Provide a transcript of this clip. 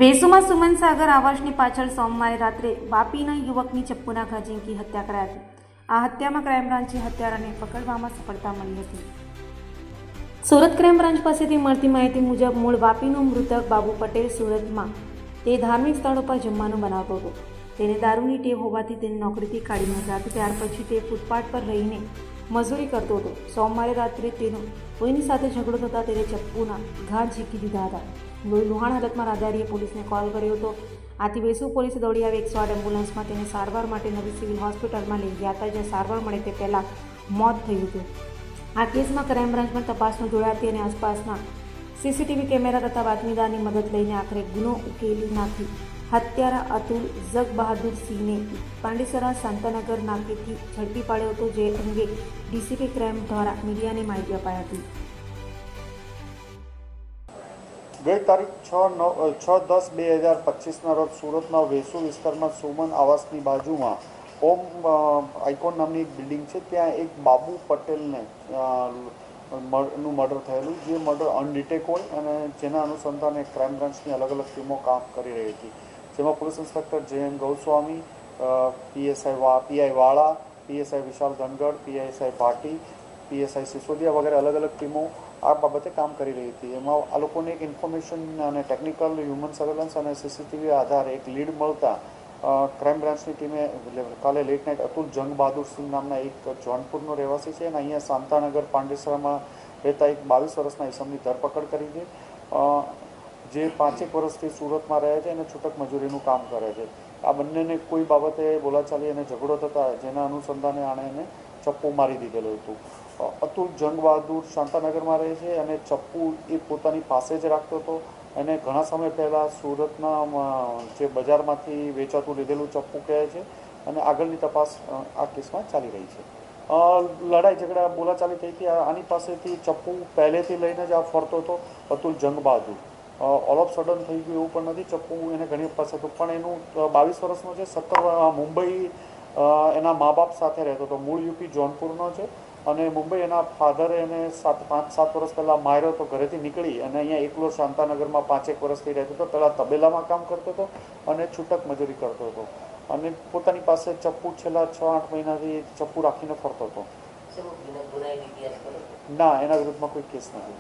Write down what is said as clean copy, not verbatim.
વેસુમાં સુમન સાગર આવાસની પાછળ સોમવારે રાત્રે વાપીના યુવકની ચપ્પુના ઘા ઝીંકી હત્યા કરાઈ હતી. આ હત્યામાં ક્રાઇમ બ્રાન્ચે હત્યારાને પકડવામાં સફળતા મળી હતી. સુરત ક્રાઇમ બ્રાન્ચ પાસેથી મળતી માહિતી મુજબ મૂળ વાપીનો મૃતક બાબુ પટેલ સુરતમાં તે ધાર્મિક સ્થળો પર જમવાનું બનાવતો હતો. તેને દારૂની ટેવ હોવાથી તેને નોકરીથી કાઢી મૂક્યા હતા. ત્યાર પછી તે ફૂટપાથ પર રહીને મજૂરી કરતો હતો. સોમવારે રાત્રે તેનો કોઈની સાથે ઝઘડો થતાં તેને ચપ્પુના ઘા ઝીંકી દીધા હતા. લુહાણ હાલતમાં રાહદારીએ પોલીસને કોલ કર્યો હતો. આથી વેસુ પોલીસે દોડી આવી 108 એમ્બ્યુલન્સમાં તેને સારવાર માટે નવી સિવિલ હોસ્પિટલમાં લઈ ગયા હતા, જ્યાં સારવાર મળે તે પહેલાં મોત થયું હતું. આ કેસમાં ક્રાઇમ બ્રાન્ચમાં તપાસનો જોડાઈ હતી અને આસપાસના સીસીટીવી કેમેરા તથા બાતમીદારની મદદ લઈને આખરે ગુનો ઉકેલી નાખી હત્યારા અતુલ જગ બહાદુર સિંહને પાંડેસરા શાંતાનગર નાકેથી ઝડપી પાડ્યો હતો, જે અંગે ડીસીપી ક્રાઇમ દ્વારા મીડિયાને માહિતી અપાઈ હતી. ગઈ તારીખ 6/10/2025ના રોજ સુરતના વેસુ વિસ્તારમાં સુમન આવાસની બાજુમાં ઓમ આઇકોન નામની એક બિલ્ડિંગ છે, ત્યાં એક બાબુ પટેલને નું મર્ડર થયેલું, જે મર્ડર અનડિટેક હોય અને જેના અનુસંધાને ક્રાઇમ બ્રાન્ચની અલગ અલગ ટીમો કામ કરી રહી હતી, જેમાં પોલીસ ઇન્સ્પેક્ટર જે.એમ. ગૌસ્વામી, પીઆઈ વાળા, પીએસઆઈ વિશાલ ધનગઢ, પીએસઆઈ ભાટી, પીએસઆઈ સિસોદિયા વગેરે અલગ અલગ ટીમો આ બાબતે કામ કરી રહી હતી. એમાં આ લોકોને એક ઇન્ફોર્મેશન અને ટેકનિકલ હ્યુમન સર્વેલન્સ અને સીસીટીવી આધારે એક લીડ મળતા ક્રાઇમ બ્રાન્ચની ટીમે કાલે લેટ નાઇટ અતુલ જંગ બહાદુર સિંહ નામના એક જોનપુરનો રહેવાસી છે અને અહીંયા શાંતાનગર પાંડેસરામાં રહેતા એક 22 વર્ષના ઈસમની ધરપકડ કરી છે, જે 5 વર્ષથી સુરતમાં રહે છે અને છૂટક મજૂરીનું કામ કરે છે. આ બંનેને કોઈ બાબતે બોલાચાલી અને ઝઘડો થતા જેના અનુસંધાને આણે એને ચપ્પુ મારી દીધેલું હતું. અતુલ જંગ બહાદુર શાંતાનગરમાં રહે છે અને ચપ્પુ એ પોતાની પાસે જ રાખતો હતો અને ઘણા સમય પહેલાં સુરતના જે બજારમાંથી વેચાતું લીધેલું ચપ્પુ કહે છે અને આગળની તપાસ આ કેસમાં ચાલી રહી છે. લડાઈ ઝઘડા બોલાચાલી થઈ હતી. આની પાસેથી ચપ્પુ પહેલેથી લઈને જ આ ફરતો હતો અતુલ જંગ બહાદુર. ઓલ ઓફ સડન થઈ ગયું એવું પણ નથી. ચપ્પુ એને ઘણી પાસે હતું, પણ એનું 22 વર્ષનો છે, 17 મુંબઈ એના મા બાપ સાથે રહેતો હતો. મૂળ યુપી જોનપુરનો છે અને મુંબઈ એના ફાધરે એને 5-7 વર્ષ પહેલાં માર્યો હતો. ઘરેથી નીકળી અને અહીંયા એકલો શાંતાનગરમાં 5-1 વર્ષથી રહેતો હતો. પહેલાં તબેલામાં કામ કરતો હતો અને છૂટક મજૂરી કરતો હતો અને પોતાની પાસે ચપ્પુ છેલ્લા 6-8 મહિનાથી ચપ્પુ રાખીને ફરતો હતો. ના, એના વિરુદ્ધમાં કોઈ કેસ નથી.